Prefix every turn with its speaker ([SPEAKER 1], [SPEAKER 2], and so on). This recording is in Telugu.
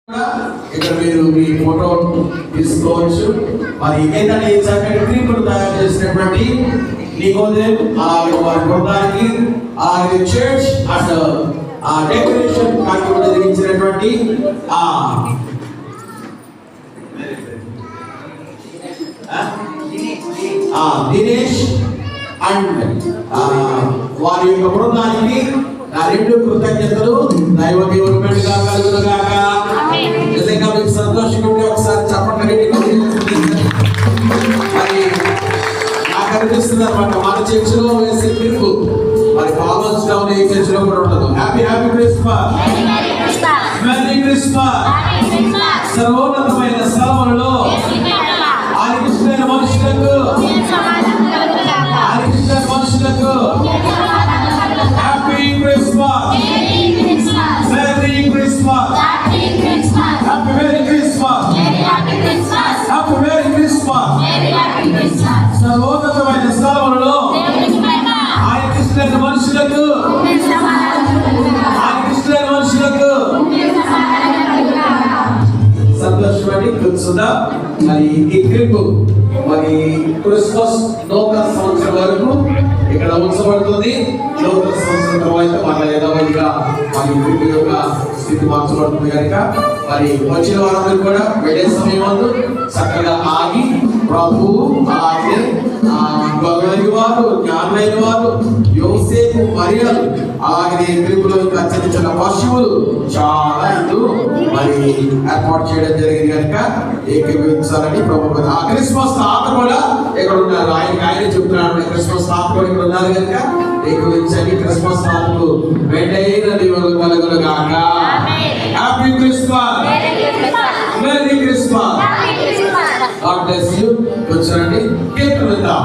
[SPEAKER 1] ఇక్కడ మీరు మీ ఫోటో తీసుకోవచ్చు. మరి ఏంటంటే చక్కటి క్రీములు తయారు చేసినటువంటి నికోదేము అలాగే వారి బృందానికి అలాగే చర్చ్ అండ్ డెకరేషన్ కార్యక్రమం జరిగించినటువంటి దినేష్ అండ్ వారి యొక్క బృందానికి నా రెండు కృతజ్ఞతలు దైవ దేవుని పెట్టుగా కలుగునుగాక. నిజంగా మీకు సంతోషంగా ఉంటే ఒకసారి చెప్పండి. మరి నాకు అనిపిస్తుంది అనమాట, మన చర్చిలో వేసే పిలుపు మరి కామన్స్ టౌన్ ఏ చర్చిలో కూడా ఉండదు. Happy happy Christmas, merry Christmas. సర్వోన్నతమైన స్థలములలో ఆదికృష్ణ మనుషులకు happy Christmas, merry Christmas, happy merry Christmas, happy merry Christmas. సర్వోన్నతమైన స్థలములలో ఆదికృష్ణ మనుషులకు సంతోషపడి కూర్చుందా. మరి ఈ ట్రిప్ మరి క్రిస్మస్ నూతన సంవత్సరం వరకు ఇక్కడ ఉంచబడుతుంది. నూతన సంవత్సరం తర్వాత మన యథావిధిగా మరి ట్రిప్ యొక్క స్థితి మార్చబడుతుంది కనుక మరి వచ్చిన వారందరూ కూడా వెళ్ళే సమయం చక్కగా ఆగి ప్రభువు అలాగే భగవతి వారు జ్ఞానులైన వారు యోసేపు మరియలు అలాగే ట్రిపులో ఇంకా చిన్న చిన్న పశువులు చాలా ఇల్లు మరి ఏర్పాటు చేయడం జరిగింది కనుక ఏకీభవించాలని ప్రభు. ఆ క్రిస్మస్ తాత కూడా ఇక్కడ ఉన్నారు, ఆయనే చెప్తున్నాడు. క్రిస్మస్ తాత కూడా ఇక్కడ ఉన్నారు కనుక ఏకీభవించండి. క్రిస్మస్ తాతకు మెండైన దేవుడు కలుగునుగాక. Happy Christmas, merry Christmas. God bless you. కూర్చోండి, కీర్తన విందాం.